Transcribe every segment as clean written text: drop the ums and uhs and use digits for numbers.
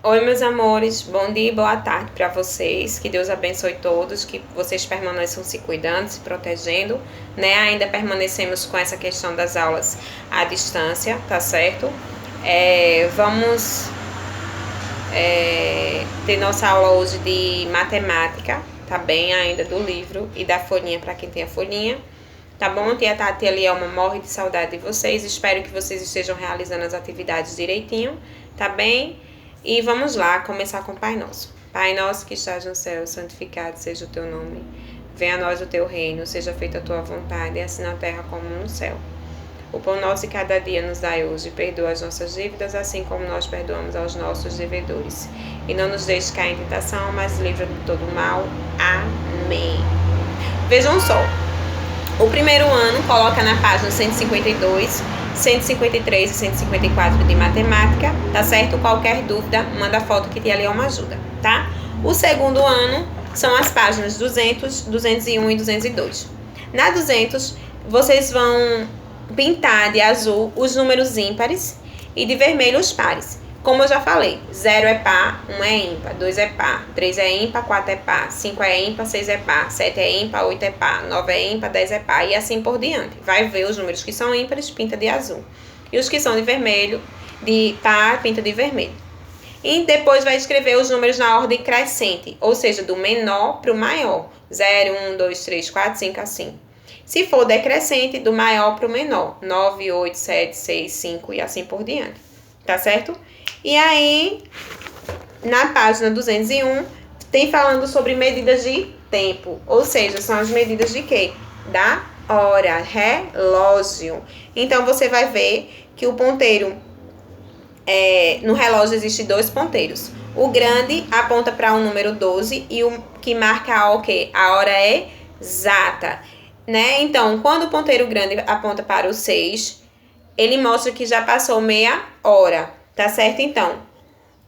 Oi, meus amores, bom dia e boa tarde para vocês. Que Deus abençoe todos, que vocês permaneçam se cuidando, se protegendo, né? Ainda permanecemos com essa questão das aulas à distância, tá certo? Vamos ter nossa aula hoje de matemática, tá bem? Ainda do livro e da folhinha para quem tem a folhinha. Tá bom? Tia Tati e a Lielma morre de saudade de vocês. Espero que vocês estejam realizando as atividades direitinho, tá bem? E vamos lá, começar com o Pai Nosso. Pai nosso que estás no céu, santificado seja o teu nome. Venha a nós o teu reino, seja feita a tua vontade, assim na terra como no céu. O pão nosso de cada dia nos dai hoje, perdoa as nossas dívidas, assim como nós perdoamos aos nossos devedores. E não nos deixes cair em tentação, mas livra de todo mal. Amém. Vejam só. O primeiro ano coloca na página 152, 153 e 154 de matemática, tá certo? Qualquer dúvida, manda foto que tia Lielma ajuda, tá? O segundo ano são as páginas 200, 201 e 202. Na 200, vocês vão pintar de azul os números ímpares e de vermelho os pares. Como eu já falei, 0 é par, 1 é ímpar, 2 é par, 3 é ímpar, 4 é par, 5 é ímpar, 6 é par, 7 é ímpar, 8 é par, 9 é ímpar, 10 é par e assim por diante. Vai ver os números que são ímpares, pinta de azul. E os que são de vermelho, de par, pinta de vermelho. E depois vai escrever os números na ordem crescente, ou seja, do menor para o maior. 0, 1, 2, 3, 4, 5, assim. Se for decrescente, do maior para o menor. 9, 8, 7, 6, 5 e assim por diante. Tá certo? E aí, na página 201, tem falando sobre medidas de tempo. Ou seja, são as medidas de quê? Da hora, relógio. Então, você vai ver que o ponteiro, no relógio existem dois ponteiros. O grande aponta para o número 12 e o que marca o quê? A hora exata, né? Então, quando o ponteiro grande aponta para o 6, ele mostra que já passou meia hora. Tá certo? Então,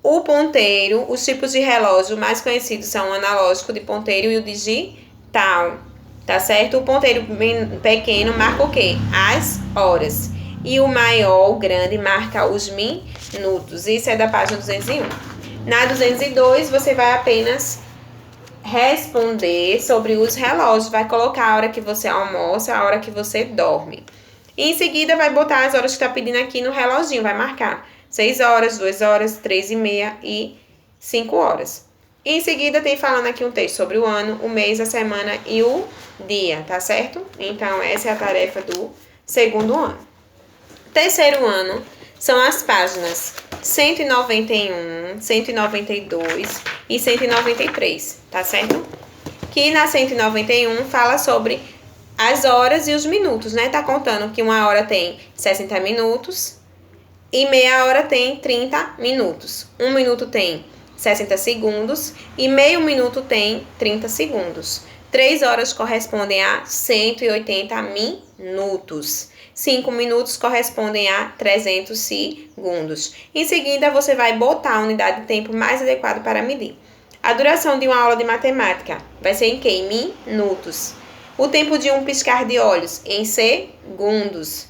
o ponteiro, os tipos de relógio mais conhecidos são o analógico de ponteiro e o digital. Tá certo? O ponteiro pequeno marca o quê? As horas. E o maior, o grande, marca os minutos. Isso é da página 201. Na 202, você vai apenas responder sobre os relógios. Vai colocar a hora que você almoça, a hora que você dorme. E em seguida, vai botar as horas que tá pedindo aqui no reloginho. Vai marcar 6 horas, 2 horas, 3 e meia e 5 horas. E em seguida tem falando aqui um texto sobre o ano, o mês, a semana e o dia, tá certo? Então, essa é a tarefa do segundo ano. Terceiro ano são as páginas 191, 192 e 193, tá certo? Que na 191 fala sobre as horas e os minutos, né? Tá contando que uma hora tem 60 minutos, e meia hora tem 30 minutos. 1 minuto tem 60 segundos e meio minuto tem 30 segundos. 3 horas correspondem a 180 minutos. 5 minutos correspondem a 300 segundos. Em seguida, você vai botar a unidade de tempo mais adequada para medir. A duração de uma aula de matemática vai ser em quê? Em minutos. O tempo de um piscar de olhos em segundos.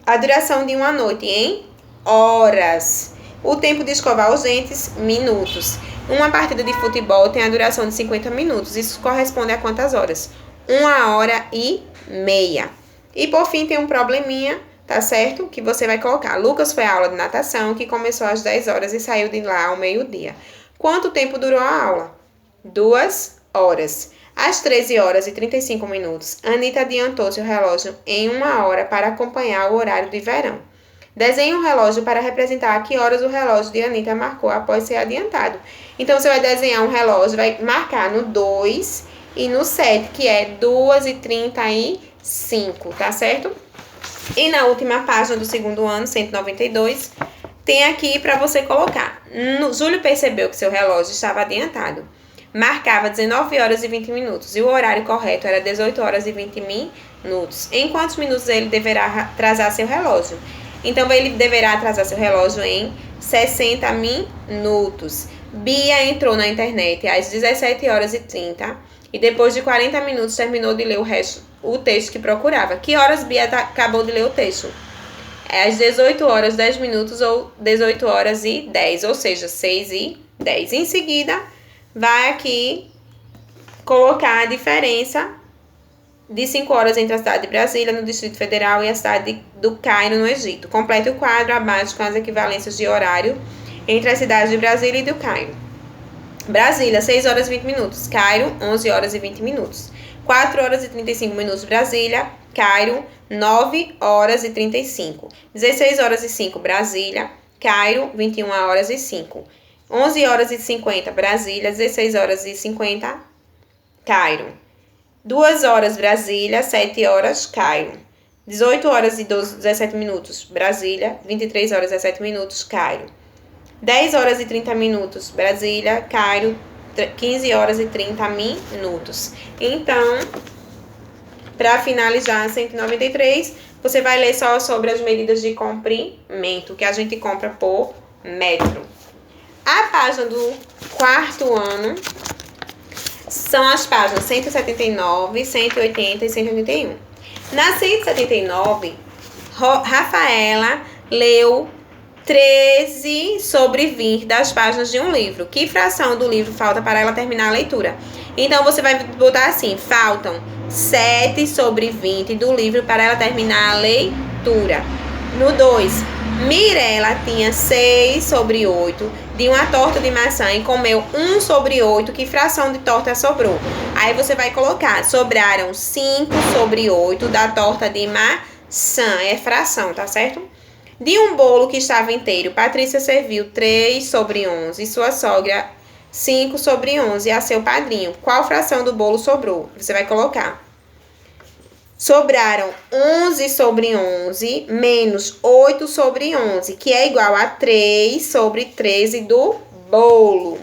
A duração de uma noite em horas. O tempo de escovar os dentes, minutos. Uma partida de futebol tem a duração de 50 minutos. Isso corresponde a quantas horas? 1h30. E por fim tem um probleminha, tá certo? Que você vai colocar. Lucas foi à aula de natação, que começou às 10 horas e saiu de lá ao meio-dia. Quanto tempo durou a aula? 2 horas. Às 13 horas e 35 minutos, Anitta adiantou seu relógio em 1 hora para acompanhar o horário de verão. Desenhe um relógio para representar a que horas o relógio de Anitta marcou após ser adiantado. Então, você vai desenhar um relógio, vai marcar no 2 e no 7, que é 2h35, tá certo? E na última página do segundo ano, 192, tem aqui para você colocar. Júlio percebeu que seu relógio estava adiantado. Marcava 19 horas e 20 minutos e o horário correto era 18 horas e 20 minutos. Em quantos minutos ele deverá atrasar seu relógio? Então, ele deverá atrasar seu relógio em 60 minutos. Bia entrou na internet às 17 horas e 30 e depois de 40 minutos terminou de ler o texto que procurava. Que horas Bia acabou de ler o texto? é às 18 horas 10 minutos ou 18 horas e 10, ou seja, 6 e 10. Em seguida, vai aqui colocar a diferença de 5 horas entre a cidade de Brasília, no Distrito Federal, e a cidade do Cairo, no Egito. Complete o quadro abaixo com as equivalências de horário entre as cidades de Brasília e do Cairo. Brasília, 6 horas e 20 minutos. Cairo, 11 horas e 20 minutos. 4 horas e 35 minutos, Brasília. Cairo, 9 horas e 35. 16 horas e 5, Brasília. Cairo, 21 horas e 5. 11 horas e 50, Brasília. 16 horas e 50, Cairo. 2 horas, Brasília. 7 horas, Cairo. 18 horas e 17 minutos, Brasília. 23 horas e 17 minutos, Cairo. 10 horas e 30 minutos, Brasília. Cairo, 15 horas e 30 minutos. Então, para finalizar 193, você vai ler só sobre as medidas de comprimento, que a gente compra por metro. A página do quarto ano são as páginas 179, 180 e 181. Na 179, Rafaela leu 13 sobre 20 das páginas de um livro. Que fração do livro falta para ela terminar a leitura? Então, você vai botar assim, faltam 7 sobre 20 do livro para ela terminar a leitura. No 2, Mirela tinha 6 sobre 8 de uma torta de maçã e comeu 1 sobre 8. Que fração de torta sobrou? Aí você vai colocar, sobraram 5 sobre 8 da torta de maçã. É fração, tá certo? De um bolo que estava inteiro, Patrícia serviu 3 sobre 11. Sua sogra, 5 sobre 11 a seu padrinho. Qual fração do bolo sobrou? Você vai colocar. Sobraram 11 sobre 11 menos 8 sobre 11, que é igual a 3 sobre 13 do bolo.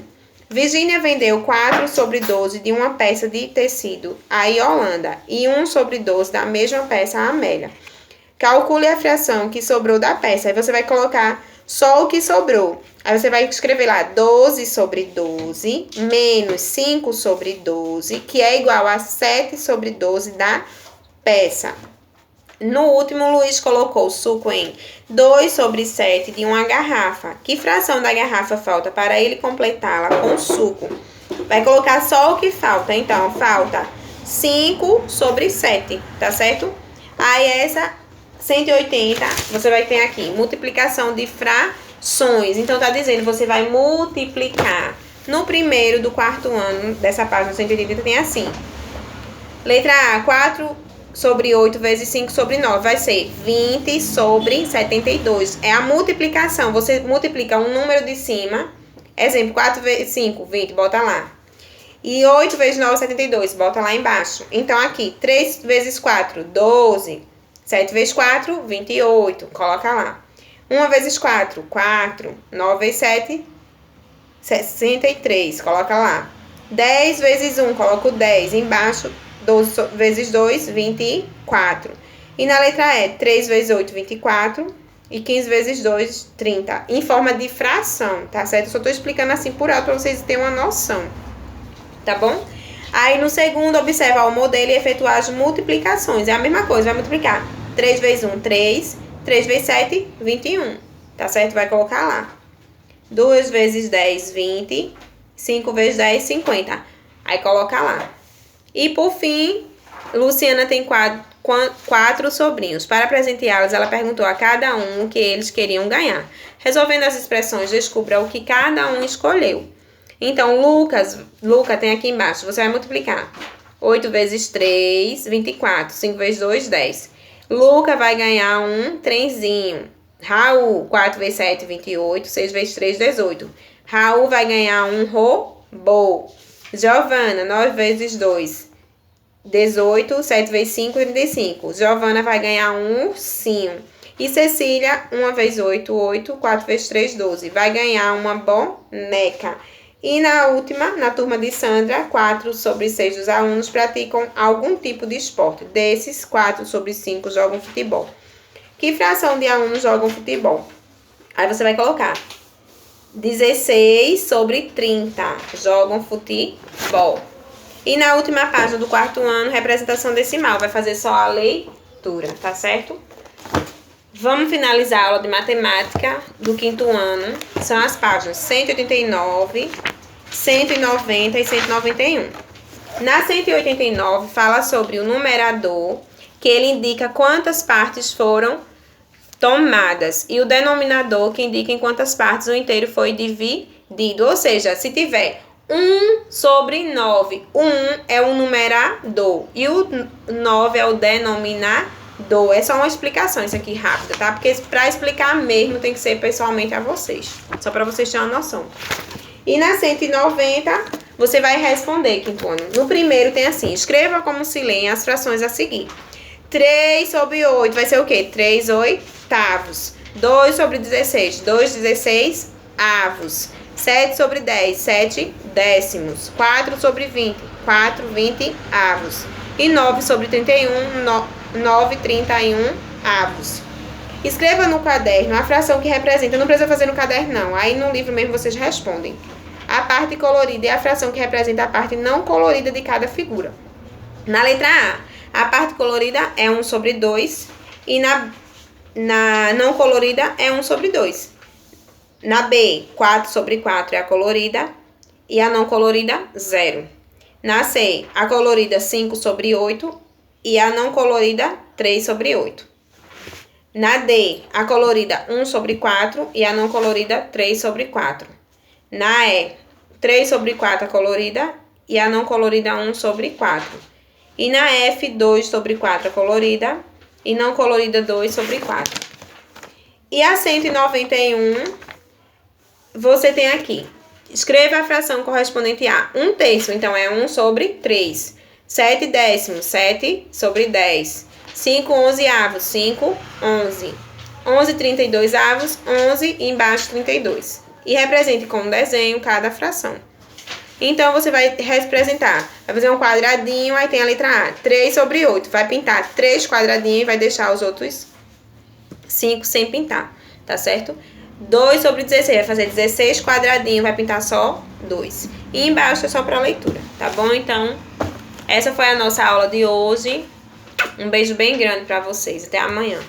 Virgínia vendeu 4 sobre 12 de uma peça de tecido a Yolanda e 1 sobre 12 da mesma peça a Amélia. Calcule a fração que sobrou da peça. Aí você vai colocar só o que sobrou. Aí você vai escrever lá 12 sobre 12 menos 5 sobre 12, que é igual a 7 sobre 12 da peça. No último, Luiz colocou suco em 2 sobre 7 de uma garrafa. Que fração da garrafa falta para ele completá-la com suco? Vai colocar só o que falta. Então, falta 5 sobre 7, tá certo? Aí, essa 180, você vai ter aqui multiplicação de frações. Então, tá dizendo, você vai multiplicar. No primeiro do quarto ano, dessa página 180, tem assim. Letra A, 4 sobre 8 vezes 5 sobre 9. Vai ser 20 sobre 72. É a multiplicação. Você multiplica um número de cima. Exemplo, 4 vezes 5, 20, bota lá. E 8 vezes 9, 72, bota lá embaixo. Então, aqui, 3 vezes 4, 12. 7 vezes 4, 28. Coloca lá. 1 vezes 4, 4. 9 vezes 7, 63. Coloca lá. 10 vezes 1, coloca o 10. Embaixo, 12 vezes 2, 24. E na letra E, 3 vezes 8, 24. E 15 vezes 2, 30. Em forma de fração, tá certo? Eu só tô explicando assim por alto para vocês terem uma noção. Tá bom? Aí no segundo, observar o modelo e efetuar as multiplicações. É a mesma coisa, vai multiplicar. 3 vezes 1, 3. 3 vezes 7, 21. Tá certo? Vai colocar lá. 2 vezes 10, 20. 5 vezes 10, 50. Aí coloca lá. E por fim, Luciana tem 4 sobrinhos. Para presenteá-los, ela perguntou a cada um o que eles queriam ganhar. Resolvendo as expressões, descubra o que cada um escolheu. Então, Luca tem aqui embaixo. Você vai multiplicar. 8 vezes 3, 24. 5 vezes 2, 10. Luca vai ganhar um trenzinho. Raul, 4 vezes 7, 28. 6 vezes 3, 18. Raul vai ganhar um robô. Giovana, 9 vezes 2, 18. 7 vezes 5, 35. Giovana vai ganhar um ursinho. E Cecília, 1 vezes 8, 8. 4 vezes 3, 12. Vai ganhar uma boneca. E na última, na turma de Sandra, 4 sobre 6 dos alunos praticam algum tipo de esporte. Desses, 4 sobre 5 jogam futebol. Que fração de alunos jogam futebol? Aí você vai colocar 16 sobre 30 jogam futebol. E na última página do quarto ano, representação decimal. Vai fazer só a leitura, tá certo? Vamos finalizar a aula de matemática do 5º ano. São as páginas 189, 190 e 191. Na 189, fala sobre o numerador, que ele indica quantas partes foram tomadas. E o denominador, que indica em quantas partes o inteiro foi dividido. Ou seja, se tiver 1/9, 1 é o numerador e o 9 é o denominador. É só uma explicação isso aqui rápida, tá? Porque para explicar mesmo tem que ser pessoalmente a vocês. Só para vocês terem uma noção. E na 190, você vai responder, 5º ano. No primeiro tem assim: escreva como se leem as frações a seguir. 3/8 vai ser o quê? 3/8. 2/16, 2/16. 7/10, 7/10. 4/20, 4/20. E 9/31, 9/31. Escreva no caderno a fração que representa. Não precisa fazer no caderno, não. Aí no livro mesmo vocês respondem. A parte colorida é a fração que representa a parte não colorida de cada figura. Na letra A parte colorida é 1/2. E na não colorida é 1/2. Na B, 4/4 é a colorida. E a não colorida, 0. Na C, a colorida 5/8. E a não colorida, 3/8. Na D, a colorida 1/4 e a não colorida 3/4. Na E, 3/4 a colorida e a não colorida 1/4. E na F, 2/4 a colorida e não colorida 2/4. E a 191, você tem aqui. Escreva a fração correspondente a 1/3, então é 1/3. 7/10, 7/10. 5/11, 5/11. 11/32, 11 e embaixo 32. E represente com desenho cada fração. Então, você vai representar. Vai fazer um quadradinho, aí tem a letra A. 3/8. Vai pintar 3 quadradinhos e vai deixar os outros 5 sem pintar. Tá certo? 2/16. Vai fazer 16 quadradinhos, vai pintar só 2. E embaixo é só para leitura. Tá bom? Então, essa foi a nossa aula de hoje. Um beijo bem grande para vocês. Até amanhã.